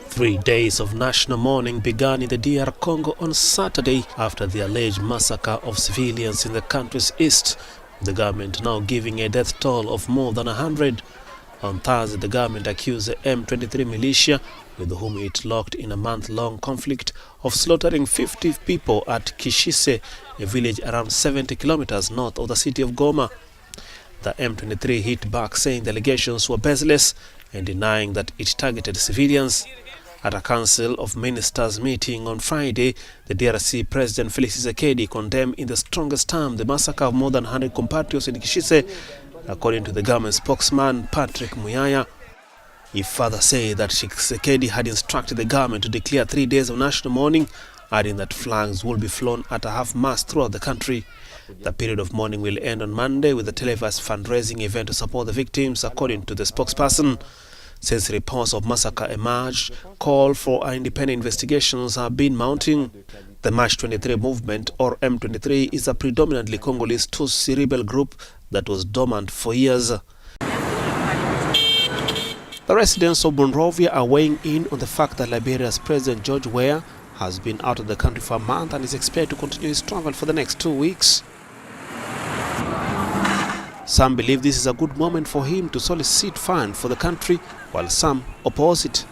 3 days of national mourning began in the DR Congo on Saturday after the alleged massacre of civilians in the country's east, the government now giving a death toll of more than 100. On Thursday, the government accused the M23 militia, with whom it locked in a month-long conflict, of slaughtering 50 people at Kishise, a village around 70 kilometers north of the city of Goma. The M23 hit back, saying the allegations were baseless and denying that it targeted civilians. At a Council of Ministers meeting on Friday, the DRC President Felix Tshisekedi condemned in the strongest terms the massacre of more than 100 compatriots in Kishise, according to the government spokesman Patrick Weah. He further said that Tshisekedi had instructed the government to declare 3 days of national mourning, adding that flags will be flown at a half-mast throughout the country. The period of mourning will end on Monday with a televised fundraising event to support the victims, according to the spokesperson. Since reports of massacre emerged, call for independent investigations have been mounting. The March 23 movement, or M23, is a predominantly Congolese Tutsi rebel group that was dormant for years. The residents of Monrovia are weighing in on the fact that Liberia's President George Weah has been out of the country for a month and is expected to continue his travel for the next 2 weeks. Some believe this is a good moment for him to solicit funds for the country, while some oppose it.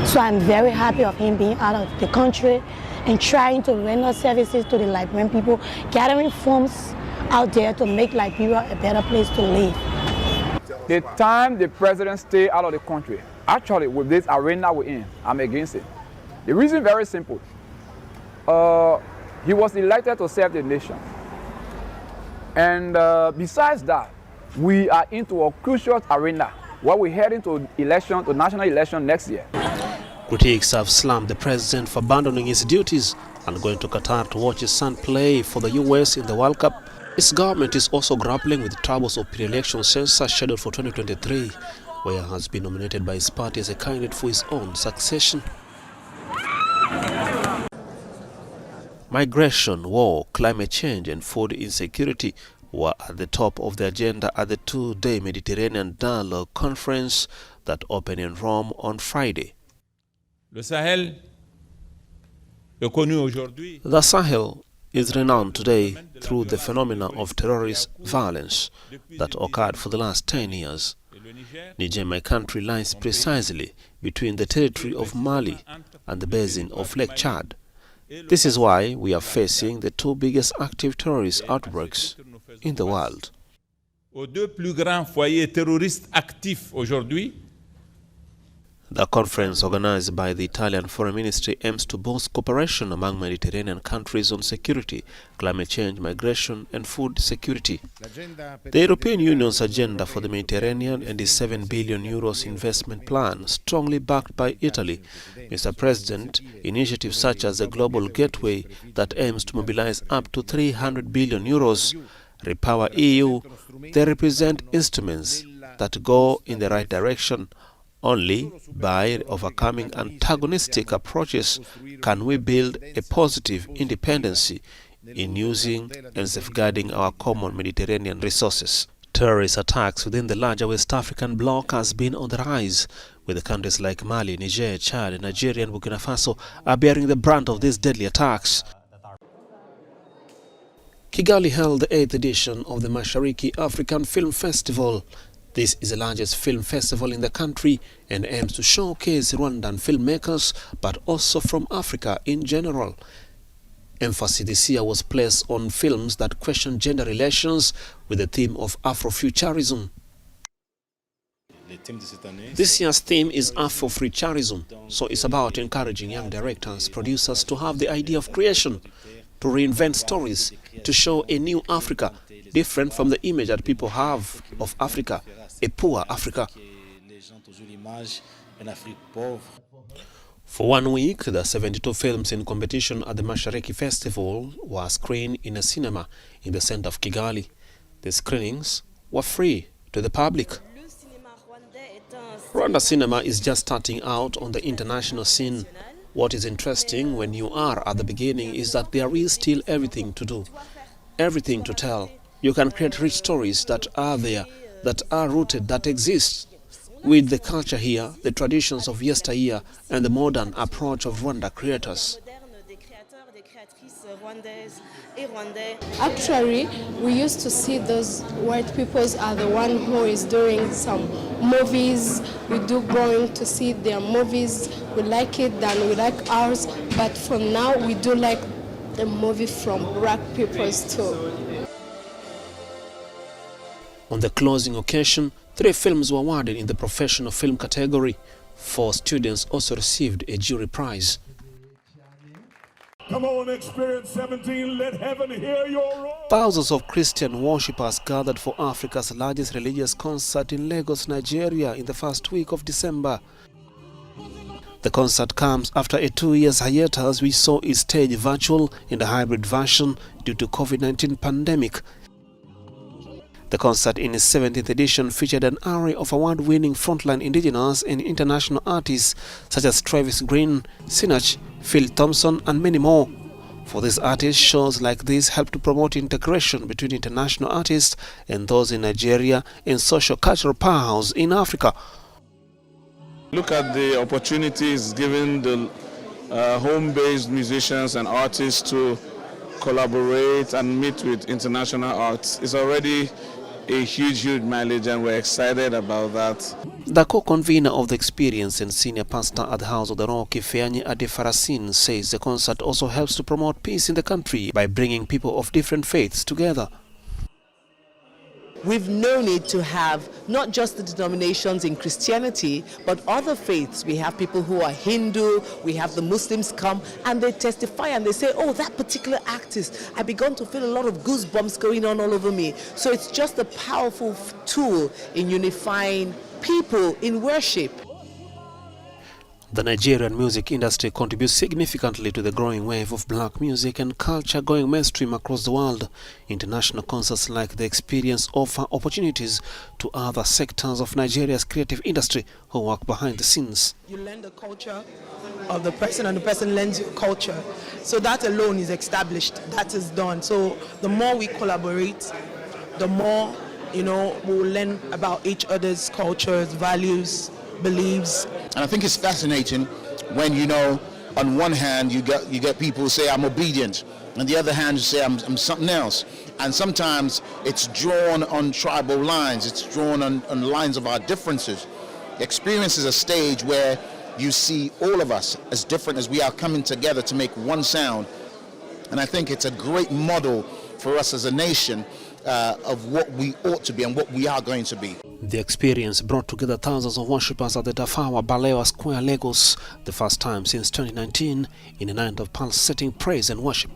So I'm very happy of him being out of the country and trying to render services to the Liberian people, gathering funds out there to make Liberia a better place to live. The time the president stay out of the country, actually with this arena we're in, I'm against it. The reason very simple. He was elected to serve the nation. And besides that, we are into a crucial arena where we're heading to national election next year. Critics have slammed the president for abandoning his duties and going to Qatar to watch his son play for the US in the World Cup. His government is also grappling with the troubles of pre-election census scheduled for 2023, where he has been nominated by his party as a candidate for his own succession. Migration, war, climate change and food insecurity were at the top of the agenda at the 2-day Mediterranean Dialogue Conference that opened in Rome on Friday. The Sahel is renowned today through the phenomena of terrorist violence that occurred for the last 10 years. Niger, my country, lies precisely between the territory of Mali and the basin of Lake Chad. This is why we are facing the 2 biggest active terrorist outbreaks in the world. Aux 2 plus grands foyers terroristes actifs aujourd'hui. The conference, organized by the Italian Foreign Ministry, aims to boost cooperation among Mediterranean countries on security, climate change, migration and food security. The European Union's agenda for the Mediterranean and its €7 billion investment plan, strongly backed by Italy. Mr. President, initiatives such as the Global Gateway that aims to mobilize up to €300 billion, Repower EU, they represent instruments that go in the right direction. Only by overcoming antagonistic approaches can we build a positive independency in using and safeguarding our common Mediterranean resources. Terrorist attacks within the larger West African bloc has been on the rise, with countries like Mali, Niger, Chad, Nigeria and Burkina Faso are bearing the brunt of these deadly attacks. Kigali held the 8th edition of the Mashariki African Film Festival. This is the largest film festival in the country and aims to showcase Rwandan filmmakers, but also from Africa in general. Emphasis this year was placed on films that question gender relations with the theme of Afrofuturism. This year's theme is Afrofuturism, so it's about encouraging young directors, producers to have the idea of creation, to reinvent stories, to show a new Africa, different from the image that people have of Africa, a poor Africa. For 1 week, the 72 films in competition at the Mashariki Festival were screened in a cinema in the center of Kigali. The screenings were free to the public. Rwanda cinema is just starting out on the international scene. What is interesting when you are at the beginning is that there is still everything to do. everything to tell. You can create rich stories that are there, that are rooted, that exist. With the culture here, the traditions of yesteryear, and the modern approach of Rwanda creators. Actually, we used to see those white peoples are the one who is doing some movies. We do going to see their movies. We like it, then we like ours. But for now, we do like the movie from black peoples too. On the closing occasion, 3 films were awarded in the professional film category. 4 students also received a jury prize. Come on, Experience 17, let heaven hear your roar. Thousands of Christian worshippers gathered for Africa's largest religious concert in Lagos, Nigeria in the first week of December. The concert comes after a 2-year hiatus which saw its stage virtual in a hybrid version due to COVID-19 pandemic. The concert in its 17th edition featured an array of award-winning frontline indigenous and international artists such as Travis Green, Sinach, Phil Thompson and many more. For these artists, shows like this help to promote integration between international artists and those in Nigeria and social-cultural powerhouse in Africa. Look at the opportunities given the home-based musicians and artists to collaborate and meet with international arts. It's already a huge mileage, and we're excited about that. The co-convener of the experience and senior pastor at the House of the Rock, Ifeanyi Adefarasin, says the concert also helps to promote peace in the country by bringing people of different faiths together. We've known it to have not just the denominations in Christianity, but other faiths. We have people who are Hindu, we have the Muslims come and they testify and they say, oh, that particular artist, I began to feel a lot of goosebumps going on all over me. So it's just a powerful tool in unifying people in worship. The Nigerian music industry contributes significantly to the growing wave of black music and culture going mainstream across the world. International concerts like the experience offer opportunities to other sectors of Nigeria's creative industry who work behind the scenes. You learn the culture of the person and the person learns your culture. So that alone is established, that is done. So the more we collaborate, the more, we'll learn about each other's cultures, values, beliefs. And I think it's fascinating when, on one hand you get people who say I'm obedient, and the other hand you say I'm something else. And sometimes it's drawn on tribal lines, it's drawn on lines of our differences. Experience is a stage where you see all of us as different as we are coming together to make one sound. And I think it's a great model for us as a nation of what we ought to be and what we are going to be. The experience brought together thousands of worshippers at the Tafawa Balewa Square, Lagos, the first time since 2019, in a night of pulsating praise and worship.